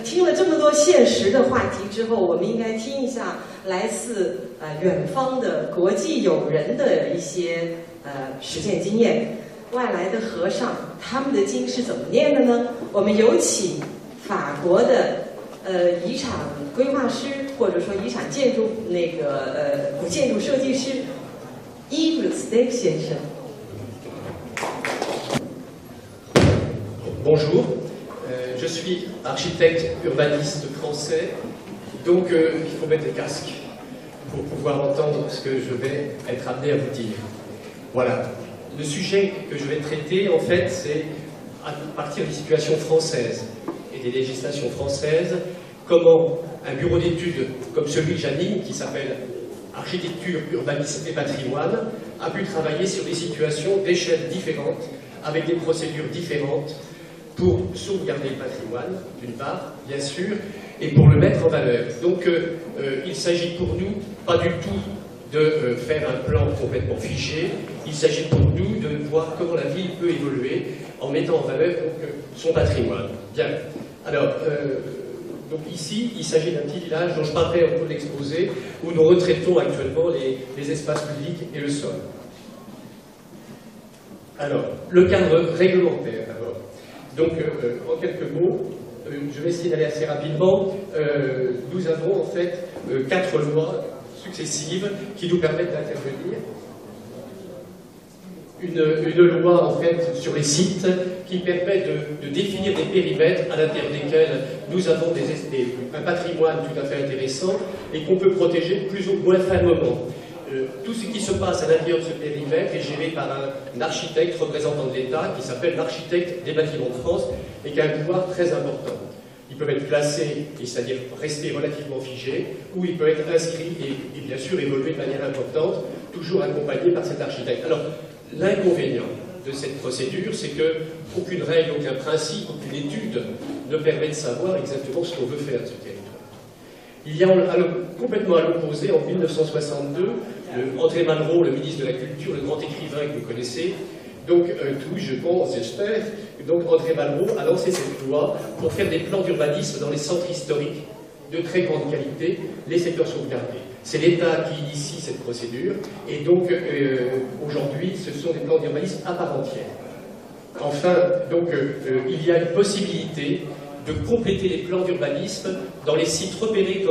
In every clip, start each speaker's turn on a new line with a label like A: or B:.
A: 听了这么多现实的话题之后，我们应该听一下来自远方的国际友人的一些实践经验。外来的和尚他们的经是怎么念的呢？我们有请法国的遗产规划师或者说遗产建筑古建筑设计师Yves Steck先生。
B: Bonjour, je suis architecte urbaniste français, donc il faut mettre des casques pour pouvoir entendre ce que je vais être amené à vous dire. Voilà, le sujet que je vais traiter en fait c'est à partir des situations françaises et des législations françaises, comment un bureau d'études comme celui que j'anime, qui s'appelle Architecture, Urbanisme et Patrimoine, a pu travailler sur des situations d'échelles différentes, avec des procédures différentes, pour sauvegarder le patrimoine, d'une part, bien sûr, et pour le mettre en valeur. Donc, il s'agit pour nous, pas du tout de faire un plan complètement figé, il s'agit pour nous de voir comment la ville peut évoluer en mettant en valeur donc, son patrimoine. Bien. Alors, donc ici, il s'agit d'un petit village dont je parlerai au cours de l'exposé, où nous retraitons actuellement les espaces publics et le sol. Alors, le cadre réglementaire, d'abord. Donc, en quelques mots, je vais essayer d'aller assez rapidement. Nous avons en fait 4 lois successives qui nous permettent d'intervenir. Une loi en fait sur les sites qui permet de définir des périmètres à l'intérieur desquels nous avons un patrimoine tout à fait intéressant et qu'on peut protéger plus ou moins fermement. Tout ce qui se passe à l'intérieur de ce périmètre est géré par un architecte représentant de l'État qui s'appelle l'architecte des bâtiments de France et qui a un pouvoir très important. Il peut être classé, c'est-à-dire rester relativement figé, ou il peut être inscrit et bien sûr évoluer de manière importante, toujours accompagné par cet architecte. Alors, l'inconvénient de cette procédure, c'est qu'aucune règle, aucun principe, aucune étude ne permet de savoir exactement ce qu'on veut faire de ce territoire. Il y a complètement à l'opposé, en 1962, André Malraux, le ministre de la Culture, le grand écrivain que vous connaissez, donc tous, je pense, j'espère, donc André Malraux a lancé cette loi pour faire des plans d'urbanisme dans les centres historiques de très grande qualité, les secteurs sauvegardés. C'est l'État qui initie cette procédure, et donc aujourd'hui, ce sont des plans d'urbanisme à part entière. Enfin, donc, il y a une possibilité de compléter les plans d'urbanisme dans les sites repérés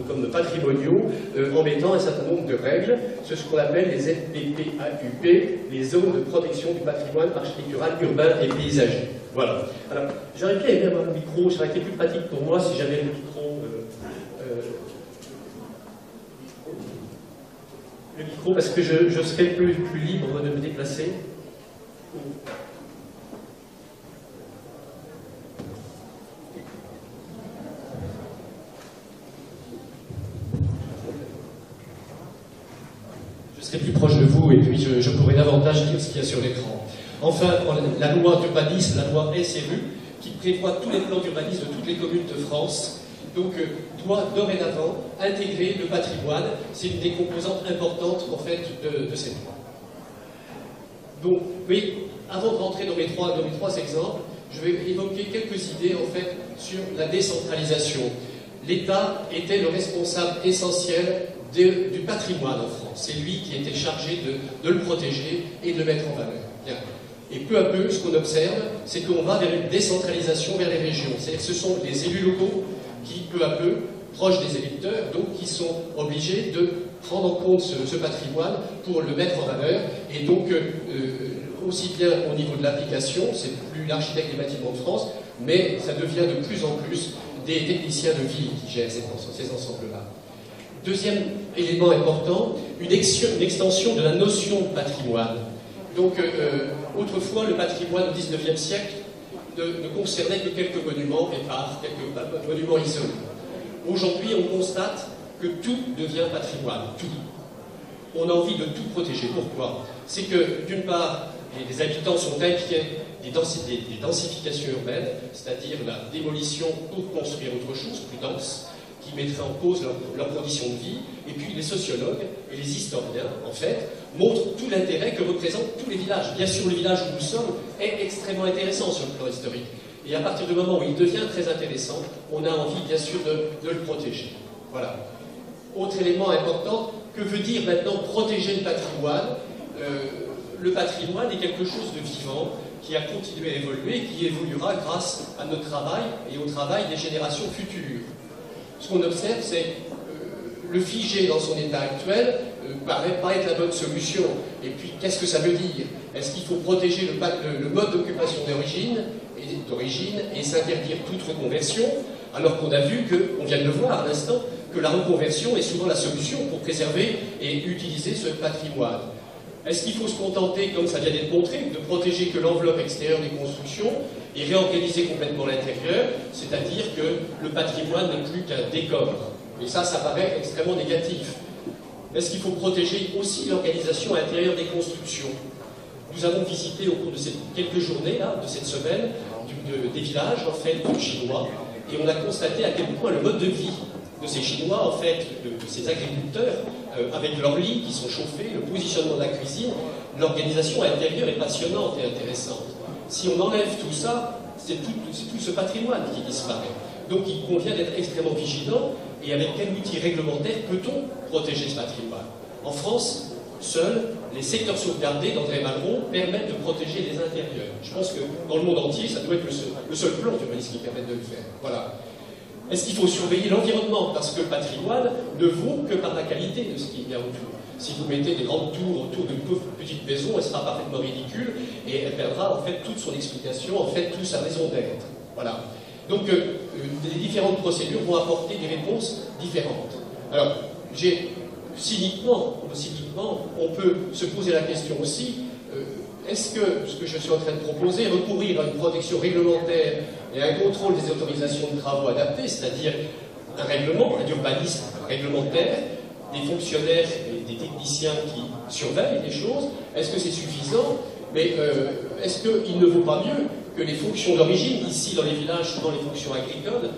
B: comme patrimoniaux en mettant un certain nombre de règles. C'est ce qu'on appelle les ZPPAUP, les zones de protection du patrimoine architectural, urbain et paysager. Voilà. Alors, j'aurais bien aimé avoir le micro, ça aurait été plus pratique pour moi si j'avais le micro. Le micro, parce que je serais plus libre de me déplacer. Je serai plus proche de vous et puis je pourrai davantage dire ce qu'il y a sur l'écran. Enfin, la loi d'urbanisme, la loi SRU, qui prévoit tous les plans d'urbanisme de toutes les communes de France, donc doit dorénavant intégrer le patrimoine. C'est une des composantes importantes en fait de cette loi. Donc, oui, avant de rentrer dans mes trois exemples, je vais évoquer quelques idées en fait sur la décentralisation. L'État était le responsable essentiel du patrimoine en France. C'est lui qui était chargé de le protéger et de le mettre en valeur. Bien. Et peu à peu, ce qu'on observe, c'est qu'on va vers une décentralisation vers les régions. C'est-à-dire que ce sont les élus locaux qui, peu à peu, proches des électeurs, donc qui sont obligés de prendre en compte ce patrimoine pour le mettre en valeur. Et donc, aussi bien au niveau de l'application, c'est plus l'architecte des bâtiments de France, mais ça devient de plus en plus des techniciens de ville qui gèrent ces ensembles-là. Deuxième élément important, une extension de la notion de patrimoine. Donc, autrefois, le patrimoine au XIXe siècle ne concernait que quelques monuments épars, quelques monuments isolés. Aujourd'hui, on constate que tout devient patrimoine, tout. On a envie de tout protéger. Pourquoi? C'est que, d'une part, les habitants sont inquiets des densifications urbaines, c'est-à-dire la démolition pour construire autre chose, plus dense, qui mettrait en cause leurs conditions de vie. Et puis les sociologues et les historiens, en fait, montrent tout l'intérêt que représentent tous les villages. Bien sûr, le village où nous sommes est extrêmement intéressant sur le plan historique. Et à partir du moment où il devient très intéressant, on a envie, bien sûr, de le protéger. Voilà. Autre élément important, que veut dire maintenant protéger le patrimoine? Le patrimoine est quelque chose de vivant qui a continué à évoluer, qui évoluera grâce à notre travail et au travail des générations futures. Ce qu'on observe, c'est le figé dans son état actuel paraît pas être la bonne solution. Et puis, qu'est-ce que ça veut dire? Est-ce qu'il faut protéger le mode d'occupation d'origine et s'interdire toute reconversion, alors qu'on a vu on vient de le voir à l'instant, que la reconversion est souvent la solution pour préserver et utiliser ce patrimoine? Est-ce qu'il faut se contenter, comme ça vient d'être montré, de protéger que l'enveloppe extérieure des constructions et réorganiser complètement l'intérieur, c'est-à-dire que le patrimoine n'est plus qu'un décor? Et ça paraît extrêmement négatif. Est-ce qu'il faut protéger aussi l'organisation intérieure des constructions? Nous avons visité au cours de ces quelques journées, là, de cette semaine, des villages, en fait, chinois, et on a constaté à quel point le mode de vie de ces Chinois, en fait, de ces agriculteurs, avec leurs lits qui sont chauffés, le positionnement de la cuisine, l'organisation intérieure est passionnante et intéressante. Si on enlève tout ça, c'est tout ce patrimoine qui disparaît. Donc il convient d'être extrêmement vigilant, et avec quel outil réglementaire peut-on protéger ce patrimoine? En France, seuls les secteurs sauvegardés d'André Malraux permettent de protéger les intérieurs. Je pense que dans le monde entier, ça doit être le seul plan d'urbanisme qui permette de le faire. Voilà. Est-ce qu'il faut surveiller l'environnement? Parce que le patrimoine ne vaut que par la qualité de ce qu'il y a autour. Si vous mettez des grandes tours autour d'une petite maison, elle sera parfaitement ridicule et elle perdra en fait toute son explication, en fait toute sa raison d'être. Voilà. Donc les différentes procédures vont apporter des réponses différentes. Alors, cyniquement, on peut se poser la question aussi, est-ce que ce que je suis en train de proposer, recourir à une protection réglementaire et à un contrôle des autorisations de travaux adaptés, c'est-à-dire un règlement, un urbanisme réglementaire, des fonctionnaires et des techniciens qui surveillent les choses, est-ce que c'est suffisant? Mais est-ce qu'il ne vaut pas mieux que les fonctions d'origine, ici dans les villages, souvent les fonctions agricoles,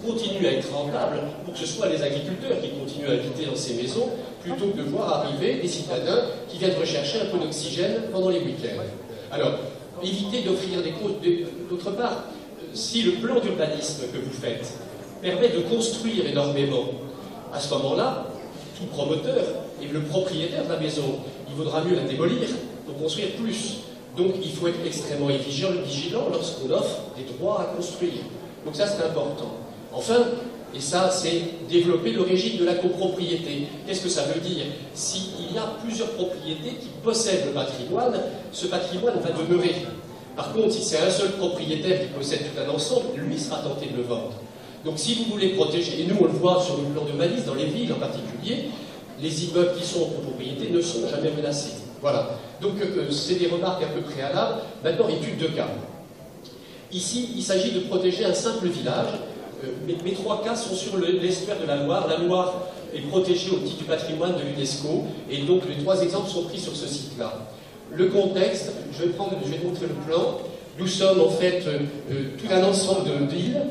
B: continuent à être rentables pour que ce soit les agriculteurs qui continuent à habiter dans ces maisons, plutôt que de voir arriver des citadins qui viennent rechercher un peu d'oxygène pendant les week-ends? Alors, évitez d'offrir des causes. D'autre part, si le plan d'urbanisme que vous faites permet de construire énormément, à ce moment-là, tout promoteur et le propriétaire de la maison, il vaudra mieux la démolir pour construire plus. Donc il faut être extrêmement vigilant lorsqu'on offre des droits à construire. Donc ça, c'est important. Enfin, et ça, c'est développer le régime de la copropriété. Qu'est-ce que ça veut dire? S'il y a plusieurs propriétés qui possèdent le patrimoine, ce patrimoine va demeurer. Par contre, si c'est un seul propriétaire qui possède tout un ensemble, lui sera tenté de le vendre. Donc si vous voulez protéger, et nous on le voit sur le plan d'urbanisme, dans les villes en particulier, les immeubles qui sont en copropriété ne sont jamais menacés. Voilà. Donc c'est des remarques un peu préalables. Maintenant, étude de cas. Ici, il s'agit de protéger un simple village. Mes trois cas sont sur l'estuaire de la Loire. La Loire est protégée au titre du patrimoine de l'UNESCO, et donc les trois exemples sont pris sur ce site-là. Le contexte, je vais montrer le plan. Nous sommes en fait tout un ensemble d'îles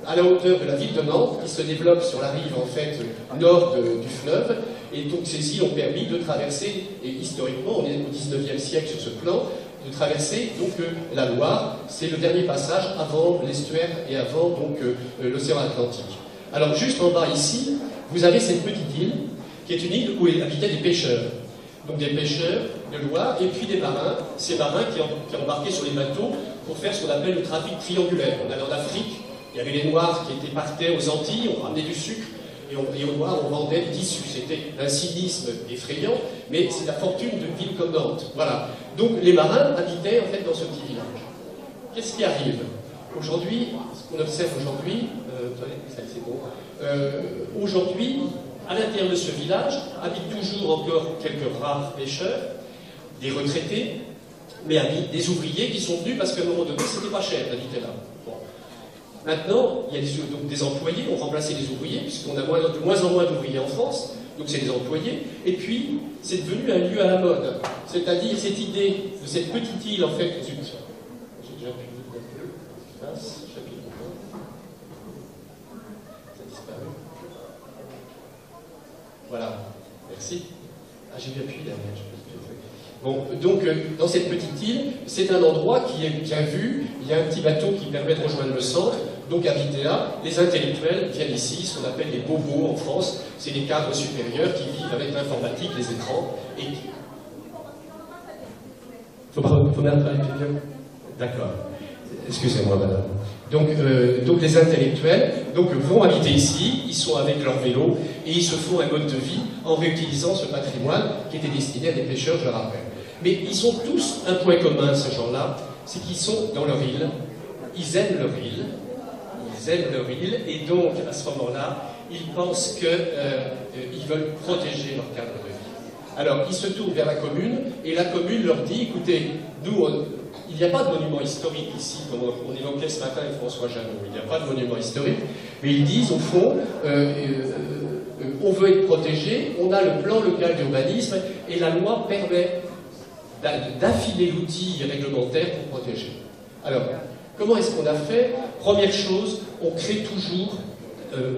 B: à la hauteur de la ville de Nantes, qui se développe sur la rive en fait nord du fleuve, et donc ces îles ont permis de traverser, et historiquement on est au 19e siècle sur ce plan, de traverser donc la Loire. C'est le dernier passage avant l'estuaire et avant donc l'océan Atlantique. Alors juste en bas ici, vous avez cette petite île, qui est une île où habitaient des pêcheurs. Donc des pêcheurs de Loire, et puis des marins, ces marins qui embarquaient sur les bateaux pour faire ce qu'on appelle le trafic triangulaire. On allait en Afrique, il y avait les Noirs qui partaient aux Antilles, on ramenait du sucre, et aux Noirs on vendait des tissus. C'était un cynisme effrayant, mais c'est la fortune d'une ville comme Nantes. Voilà. Donc les marins habitaient en fait dans ce petit village. Qu'est-ce qui arrive aujourd'hui? Ce qu'on observe aujourd'hui, aujourd'hui, à l'intérieur de ce village, habitent toujours encore quelques rares pêcheurs, des retraités, mais habitent des ouvriers qui sont venus parce qu'à un moment donné, c'était pas cher d'habiter là. Bon. Maintenant, il y a donc des employés, on remplacé les ouvriers, puisqu'on a de moins en moins d'ouvriers en France, donc c'est des employés, et puis c'est devenu un lieu à la mode. C'est-à-dire cette idée de cette petite île, en fait, j'ai déjà pu vous dire, chapitre 1, ça a disparu. Voilà, merci. Ah, j'ai bien appuyé derrière, Bon, donc dans cette petite île, c'est un endroit qui est bien vu, il y a un petit bateau qui permet de rejoindre le centre, donc à Vitéa, les intellectuels viennent ici, ce qu'on appelle les bobos en France, c'est les cadres supérieurs qui vivent avec l'informatique, les écrans, et qui... Faut mettre un bien. D'accord. Excusez-moi, madame. Donc les intellectuels vont habiter ici, ils sont avec leur vélo, et ils se font un mode de vie en réutilisant ce patrimoine qui était destiné à des pêcheurs, je le rappelle. Mais ils ont tous un point commun, ces gens-là, c'est qu'ils sont dans leur île, ils aiment leur île, et donc à ce moment-là, ils pensent qu'ils veulent protéger leur cadre de vie. Alors ils se tournent vers la commune, et la commune leur dit, écoutez, nous, il n'y a pas de monument historique ici, comme on évoquait ce matin avec François Janot, il n'y a pas de monument historique, mais ils disent au fond, on veut être protégé, on a le plan local d'urbanisme, et la loi permet d'affiner l'outil réglementaire pour protéger. Alors, comment est-ce qu'on a fait? Première chose, on crée toujours,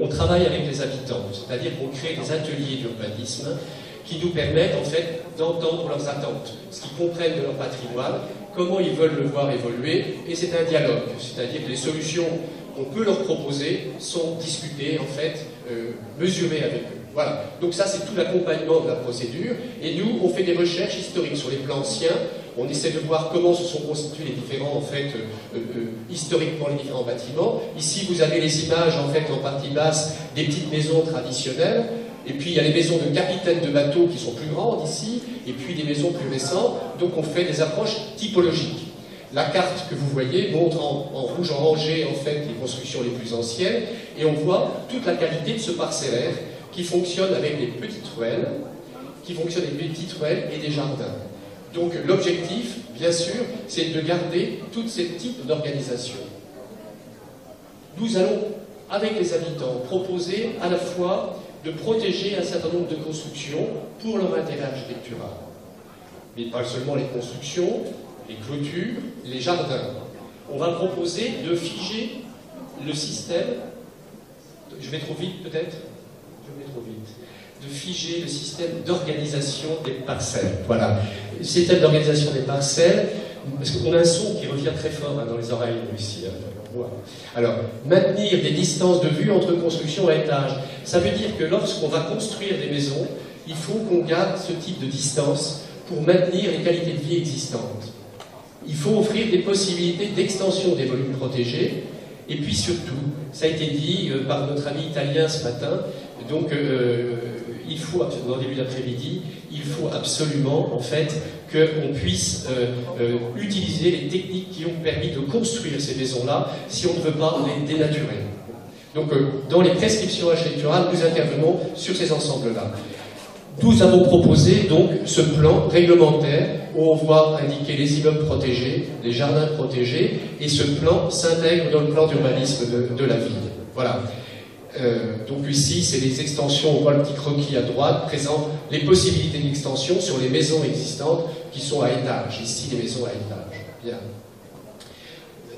B: on travaille avec les habitants, c'est-à-dire qu'on crée des ateliers d'urbanisme qui nous permettent en fait d'entendre leurs attentes, ce qu'ils comprennent de leur patrimoine, comment ils veulent le voir évoluer, et c'est un dialogue, c'est-à-dire que les solutions qu'on peut leur proposer sont discutées, en fait, mesurées avec eux. Voilà, donc ça c'est tout l'accompagnement de la procédure, et nous on fait des recherches historiques sur les plans anciens, on essaie de voir comment se sont constitués les différents, en fait, historiquement les différents bâtiments. Ici vous avez les images, en fait, en partie basse, des petites maisons traditionnelles, et puis il y a les maisons de capitaines de bateaux qui sont plus grandes ici, et puis des maisons plus récentes, donc on fait des approches typologiques. La carte que vous voyez montre en rouge orangé, en fait, les constructions les plus anciennes, et on voit toute la qualité de ce parcellaire qui fonctionne avec des petites ruelles, et des jardins. Donc l'objectif, bien sûr, c'est de garder tous ces types d'organisation. Nous allons, avec les habitants, proposer à la fois de protéger un certain nombre de constructions pour leur intérêt architectural. Mais pas seulement les constructions, les clôtures, les jardins. On va proposer de figer le système, je vais trop vite peut-être? De figer le système d'organisation des parcelles. Voilà. Le système d'organisation des parcelles, parce qu'on a un son qui revient très fort dans les oreilles, ici. Alors, maintenir des distances de vue entre construction et étage. Ça veut dire que lorsqu'on va construire des maisons, il faut qu'on garde ce type de distance pour maintenir les qualités de vie existantes. Il faut offrir des possibilités d'extension des volumes protégés, et puis surtout, ça a été dit par notre ami italien ce matin, donc il faut, dans le début d'après-midi, il faut absolument, en fait, qu'on puisse utiliser les techniques qui ont permis de construire ces maisons-là, si on ne veut pas les dénaturer. Donc, dans les prescriptions architecturales, nous intervenons sur ces ensembles-là. Nous avons proposé, donc, ce plan réglementaire où on voit indiquer les immeubles protégés, les jardins protégés, et ce plan s'intègre dans le plan d'urbanisme de la ville. Voilà. Donc ici, c'est les extensions, on voit le petit croquis à droite, présente les possibilités d'extension sur les maisons existantes qui sont à étage. Ici, les maisons à étage. Bien.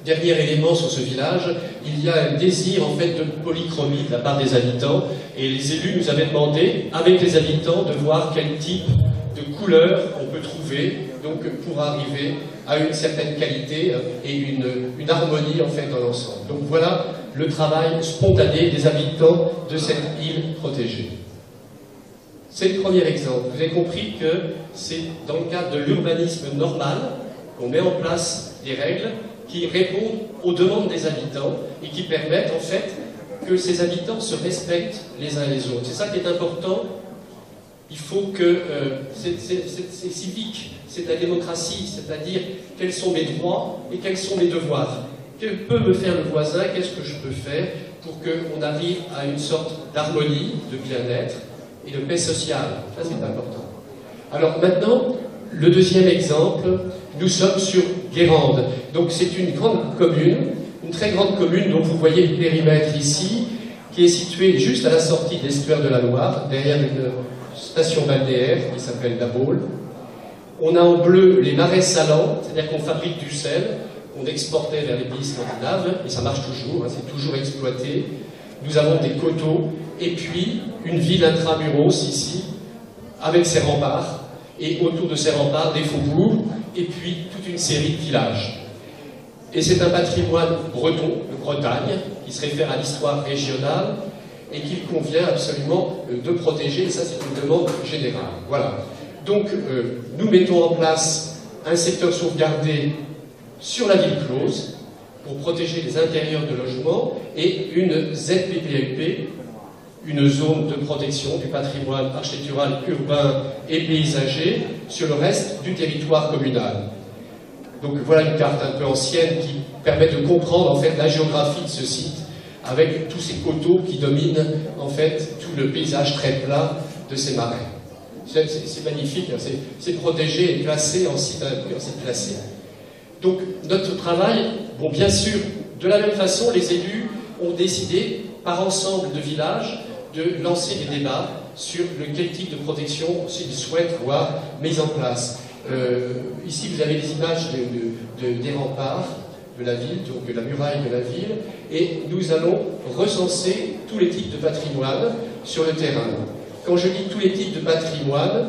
B: Dernier élément sur ce village, il y a un désir en fait de polychromie de la part des habitants, et les élus nous avaient demandé, avec les habitants, de voir quel type de couleur on peut trouver, donc pour arriver à une certaine qualité et une harmonie en fait dans l'ensemble. Donc voilà le travail spontané des habitants de cette île protégée. C'est le premier exemple. Vous avez compris que c'est dans le cadre de l'urbanisme normal qu'on met en place des règles qui répondent aux demandes des habitants et qui permettent en fait que ces habitants se respectent les uns les autres. C'est ça qui est important. Il faut que c'est civique, c'est de la démocratie, c'est-à-dire quels sont mes droits et quels sont mes devoirs. Que peut me faire le voisin? Qu'est-ce que je peux faire pour qu'on arrive à une sorte d'harmonie, de bien-être et de paix sociale? Ça, c'est important. Alors maintenant, le deuxième exemple, nous sommes sur Guérande. Donc c'est une grande commune, une très grande commune dont vous voyez le périmètre ici, qui est située juste à la sortie de l'estuaire de la Loire, derrière une station balnéaire qui s'appelle La Baule. On a en bleu les marais salants, c'est-à-dire qu'on fabrique du sel, on exportait vers les pays scandinaves, et ça marche toujours, hein, c'est toujours exploité. Nous avons des coteaux, et puis une ville intramuros ici, avec ses remparts, et autour de ces remparts, des faubourgs, et puis toute une série de villages. Et c'est un patrimoine breton, de Bretagne, qui se réfère à l'histoire régionale, et qu'il convient absolument de protéger, et ça c'est une demande générale. Voilà. Donc, nous mettons en place un secteur sauvegardé sur la ville close, pour protéger les intérieurs de logement, et une ZPPAUP, une zone de protection du patrimoine architectural, urbain et paysager, sur le reste du territoire communal. Donc voilà une carte un peu ancienne qui permet de comprendre en fait la géographie de ce site, avec tous ces coteaux qui dominent en fait tout le paysage très plat de ces marais. C'est magnifique, hein, c'est protégé et classé en site classé. Donc notre travail, bon bien sûr, de la même façon, les élus ont décidé, par ensemble de villages, de lancer des débats sur quel type de protection ils souhaitent voir mise en place. Ici, vous avez des images des remparts de la ville, donc de la muraille de la ville, et nous allons recenser tous les types de patrimoine sur le terrain. Quand je dis tous les types de patrimoine,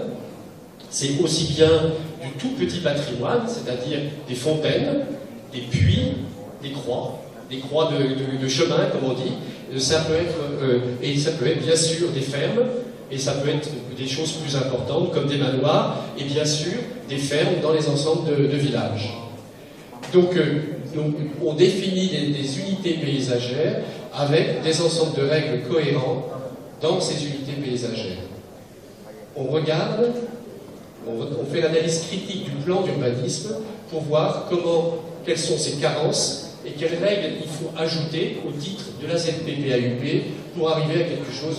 B: c'est aussi bien du tout petit patrimoine, c'est-à-dire des fontaines, des puits, des croix de chemin, comme on dit. Ça peut être bien sûr des fermes, et ça peut être des choses plus importantes, comme des manoirs, et bien sûr des fermes dans les ensembles de villages. Donc, on définit des unités paysagères avec des ensembles de règles cohérents dans ces unités paysagères. On regarde, on fait l'analyse critique du plan d'urbanisme pour voir quelles sont ses carences et quelles règles il faut ajouter au titre de la ZPPAUP pour arriver à quelque chose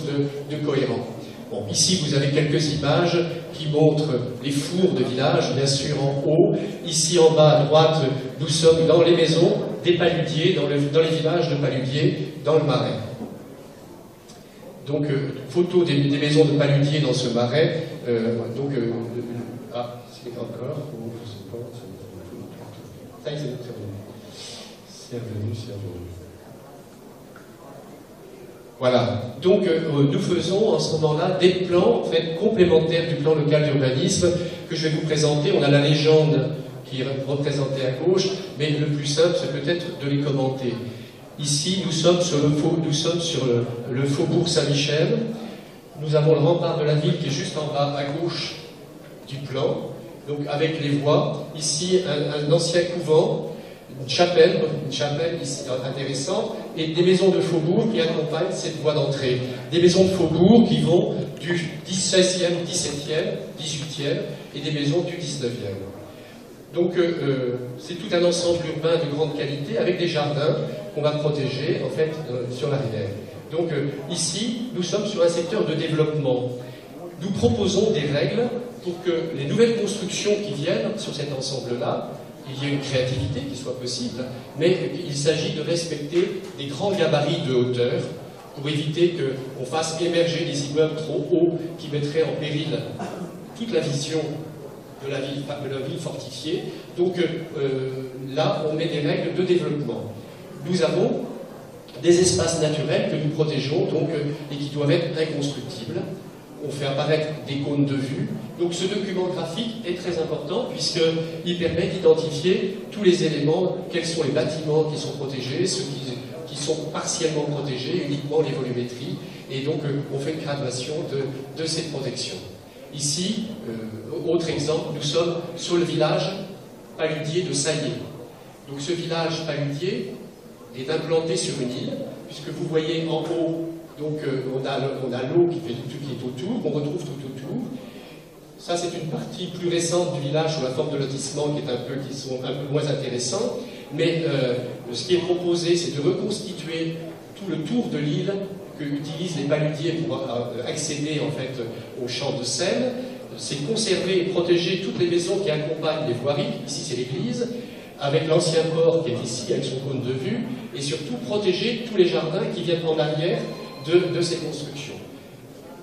B: de cohérent. Bon, ici, vous avez quelques images qui montrent les fours de village, bien sûr en haut. Ici, en bas à droite, nous sommes dans les maisons des paludiers, dans les villages de paludiers, dans le marais. Donc, photo des maisons de paludiers dans ce marais. C'est encore. Ça y est, c'est revenu. Voilà, donc nous faisons en ce moment-là des plans en fait, complémentaires du plan local d'urbanisme que je vais vous présenter. On a la légende qui est représentée à gauche, mais le plus simple c'est peut-être de les commenter. Ici, nous sommes sur le faubourg Saint-Michel. Nous avons le rempart de la ville qui est juste en bas à gauche du plan, donc avec les voies. Ici, un ancien couvent. Une chapelle ici intéressante, et des maisons de faubourg qui accompagnent cette voie d'entrée. Des maisons de faubourg qui vont du 16e, 17e, 18e, et des maisons du 19e. Donc c'est tout un ensemble urbain de grande qualité, avec des jardins qu'on va protéger, en fait, sur la rivière. Donc ici, nous sommes sur un secteur de développement. Nous proposons des règles pour que les nouvelles constructions qui viennent sur cet ensemble-là, il y a une créativité qui soit possible, mais il s'agit de respecter des grands gabarits de hauteur pour éviter qu'on fasse émerger des immeubles trop hauts qui mettraient en péril toute la vision de la ville fortifiée. Donc là, on met des règles de développement. Nous avons des espaces naturels que nous protégeons donc, et qui doivent être inconstructibles. On fait apparaître des cônes de vue. Donc ce document graphique est très important puisqu'il permet d'identifier tous les éléments, quels sont les bâtiments qui sont protégés, ceux qui sont partiellement protégés, uniquement les volumétries. Et donc on fait une graduation de ces protections. Ici, autre exemple, nous sommes sur le village paludier de Saillé. Donc ce village paludier est implanté sur une île, puisque vous voyez en haut, donc on a l'eau qui est autour, on retrouve tout autour. Ça c'est une partie plus récente du village sous la forme de lotissement qui sont un peu moins intéressants. Mais ce qui est proposé, c'est de reconstituer tout le tour de l'île que utilisent les paludiers pour accéder en fait au champ de Seine. C'est conserver et protéger toutes les maisons qui accompagnent les voiries. Ici c'est l'église, avec l'ancien port qui est ici, avec son cône de vue, et surtout protéger tous les jardins qui viennent en arrière de ces constructions.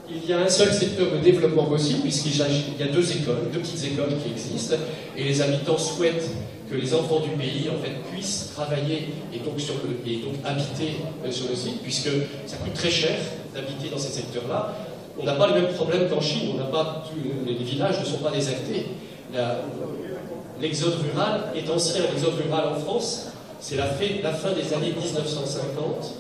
B: Il y a un seul secteur de développement possible, puisqu'il y a deux petites écoles qui existent, et les habitants souhaitent que les enfants du pays en fait, puissent travailler et donc habiter sur le site, puisque ça coûte très cher d'habiter dans ces secteurs-là. On n'a pas le même problème qu'en Chine, les villages ne sont pas désertés. L'exode rural est ancien. L'exode rural en France, c'est la fin des années 1950,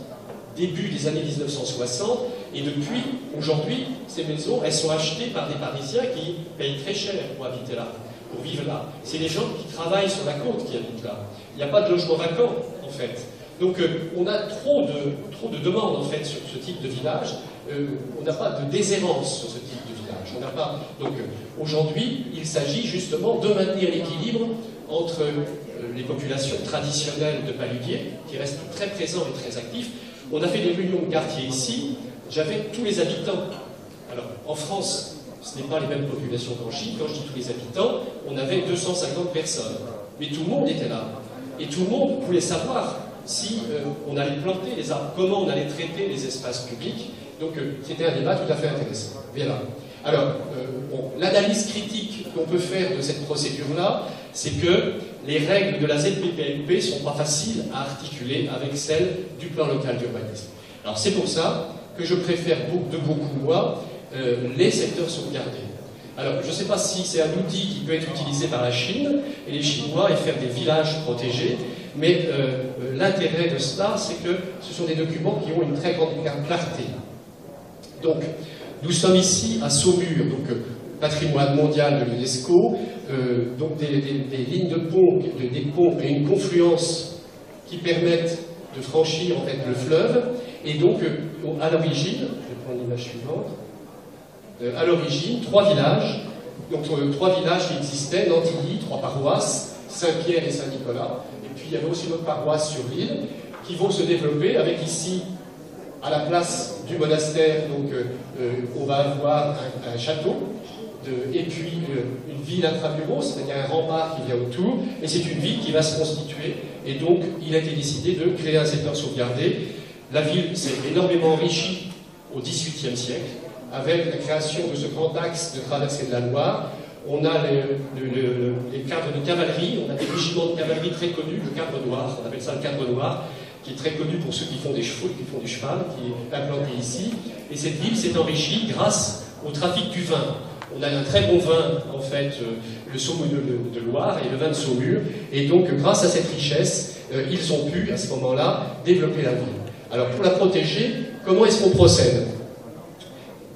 B: début des années 1960, et depuis aujourd'hui, ces maisons, elles sont achetées par des Parisiens qui payent très cher pour habiter là, pour vivre là. C'est les gens qui travaillent sur la côte qui habitent là. Il n'y a pas de logement vacant, en fait. Donc on a trop de demandes, en fait, sur ce type de village. On n'a pas de déshérence sur ce type de village. On n'a pas... Donc aujourd'hui, il s'agit justement de maintenir l'équilibre entre les populations traditionnelles de paludiers, qui restent très présents et très actifs. On a fait des réunions de quartier ici, j'avais tous les habitants. Alors, en France, ce n'est pas les mêmes populations qu'en Chine. Quand je dis tous les habitants, on avait 250 personnes. Mais tout le monde était là. Et tout le monde voulait savoir si on allait planter les arbres, comment on allait traiter les espaces publics. Donc, c'était un débat tout à fait intéressant. Voilà. Alors, l'analyse critique qu'on peut faire de cette procédure-là, c'est que les règles de la ZPPLP ne sont pas faciles à articuler avec celles du plan local d'urbanisme. Alors, c'est pour ça que je préfère de beaucoup, moi, les secteurs sauvegardés. Alors, je ne sais pas si c'est un outil qui peut être utilisé par la Chine et les Chinois et faire des villages protégés, mais l'intérêt de cela, c'est que ce sont des documents qui ont une très grande clarté. Donc, nous sommes ici à Saumur, donc patrimoine mondial de l'UNESCO, donc des lignes de pont, des ponts et une confluence qui permettent de franchir en fait le fleuve. Et donc, à l'origine, je vais prendre l'image suivante, à l'origine, 3 villages, donc 3 villages qui existaient, Nantilly, 3 paroisses, Saint-Pierre et Saint-Nicolas, et puis il y avait aussi une autre paroisse sur l'île, qui vont se développer avec ici, à la place du monastère, donc on va avoir un château, et puis une ville intramuros, c'est-à-dire un rempart qui vient autour, et c'est une ville qui va se constituer, et donc il a été décidé de créer un secteur sauvegardé. La ville s'est énormément enrichie au XVIIIe siècle, avec la création de ce grand axe de traversée de la Loire. On a les cadres de cavalerie, on a des régiments de cavalerie très connus, le cadre noir, on appelle ça le cadre noir, qui est très connu pour ceux qui font des chevaux, qui font du cheval, qui est implanté ici. Et cette ville s'est enrichie grâce au trafic du vin. On a un très bon vin, en fait, le Saumur de Loire et le vin de Saumur. Et donc, grâce à cette richesse, ils ont pu, à ce moment-là, développer la ville. Alors, pour la protéger, comment est-ce qu'on procède?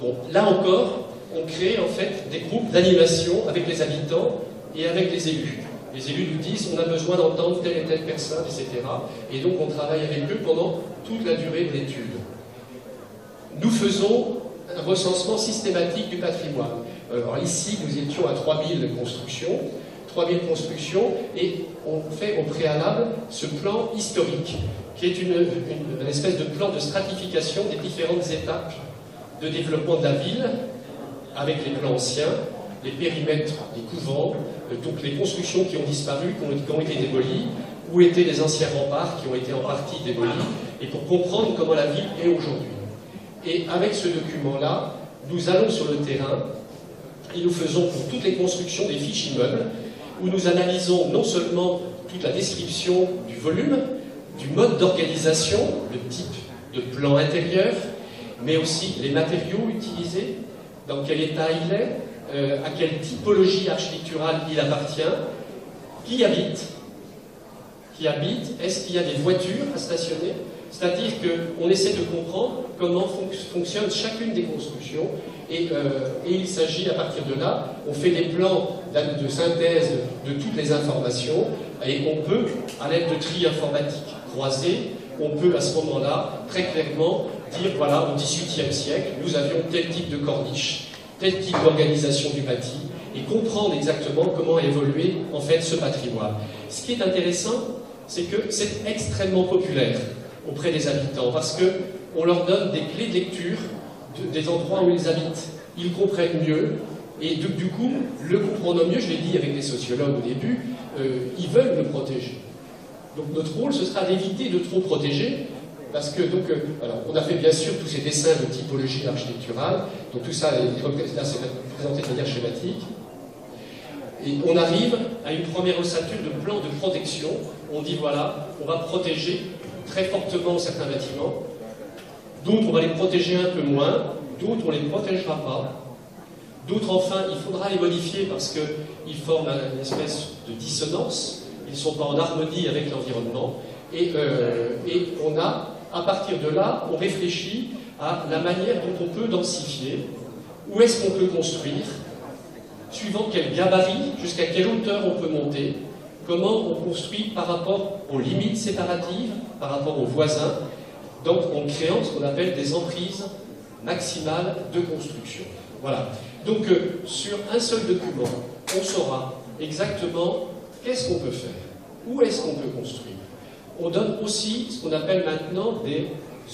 B: Bon, là encore, on crée, en fait, des groupes d'animation avec les habitants et avec les élus. Les élus nous disent on a besoin d'entendre telle et telle personne, etc. Et donc on travaille avec eux pendant toute la durée de l'étude. Nous faisons un recensement systématique du patrimoine. Alors ici, nous étions à 3000 constructions, et on fait au préalable ce plan historique, qui est une espèce de plan de stratification des différentes étapes de développement de la ville, avec les plans anciens, les périmètres des couvents, donc les constructions qui ont disparu, qui ont été démolies, où étaient les anciens remparts qui ont été en partie démolis, et pour comprendre comment la ville est aujourd'hui. Et avec ce document-là, nous allons sur le terrain, et nous faisons pour toutes les constructions des fiches immeubles, où nous analysons non seulement toute la description du volume, du mode d'organisation, le type de plan intérieur, mais aussi les matériaux utilisés, dans quel état il est, à quelle typologie architecturale il appartient, qui habite, est-ce qu'il y a des voitures à stationner, c'est-à-dire qu'on essaie de comprendre comment fonctionne chacune des constructions, et il s'agit à partir de là, on fait des plans de synthèse de toutes les informations, et on peut, à l'aide de tri informatique croisé, on peut à ce moment-là, très clairement, dire voilà, au XVIIIe siècle, nous avions tel type de corniche, tel type d'organisation du bâti, et comprendre exactement comment évoluer en fait ce patrimoine. Ce qui est intéressant, c'est que c'est extrêmement populaire auprès des habitants, parce qu'on leur donne des clés de lecture des endroits où ils habitent. Ils comprennent mieux, et du coup, le comprendre mieux, je l'ai dit avec les sociologues au début, ils veulent le protéger. Donc notre rôle, ce sera d'éviter de trop protéger, parce que, donc, alors, on a fait bien sûr tous ces dessins de typologie architecturale, donc tout ça, là, c'est présenté de manière schématique. Et on arrive à une première ossature de plan de protection. On dit, voilà, on va protéger très fortement certains bâtiments, d'autres, on va les protéger un peu moins, d'autres on ne les protégera pas, d'autres enfin il faudra les modifier parce qu'ils forment une espèce de dissonance, ils ne sont pas en harmonie avec l'environnement, et on a, à partir de là, on réfléchit à la manière dont on peut densifier, où est-ce qu'on peut construire, suivant quel gabarit, jusqu'à quelle hauteur on peut monter, comment on construit par rapport aux limites séparatives, par rapport aux voisins, donc en créant ce qu'on appelle des emprises maximales de construction. Voilà. Donc sur un seul document, on saura exactement qu'est-ce qu'on peut faire, où est-ce qu'on peut construire. On donne aussi ce qu'on appelle maintenant des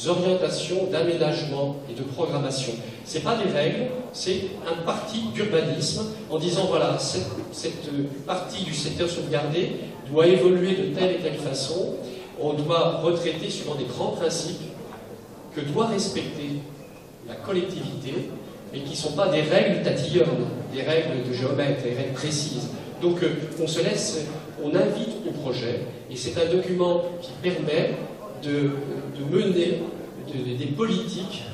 B: orientations d'aménagement et de programmation. Ce n'est pas des règles, c'est un parti d'urbanisme en disant voilà, cette partie du secteur sauvegardé doit évoluer de telle et telle façon, on doit retraiter suivant des grands principes que doit respecter la collectivité, mais qui ne sont pas des règles tatillonnes, des règles de géomètre, des règles précises. Donc on se laisse, on invite au projet, et c'est un document qui permet de mener des politiques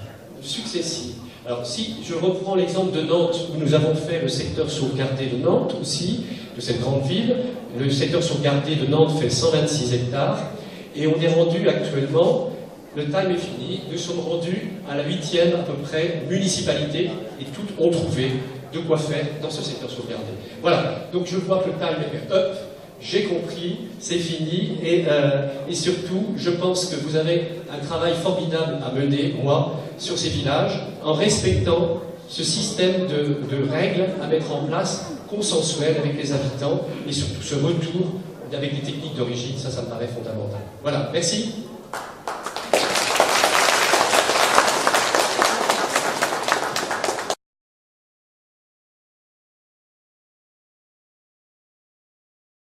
B: successives. Alors si je reprends l'exemple de Nantes, où nous avons fait le secteur sauvegardé de Nantes aussi, de cette grande ville, le secteur sauvegardé de Nantes fait 126 hectares, et on est rendu actuellement, le time est fini, nous sommes rendus à la 8e à peu près municipalité, et toutes ont trouvé de quoi faire dans ce secteur sauvegardé. Voilà, donc je vois que le time est up, j'ai compris, c'est fini, et surtout, je pense que vous avez un travail formidable à mener, moi, sur ces villages, en respectant ce système de règles à mettre en place, consensuel avec les habitants, et surtout ce retour avec des techniques d'origine, ça me paraît fondamental. Voilà, merci.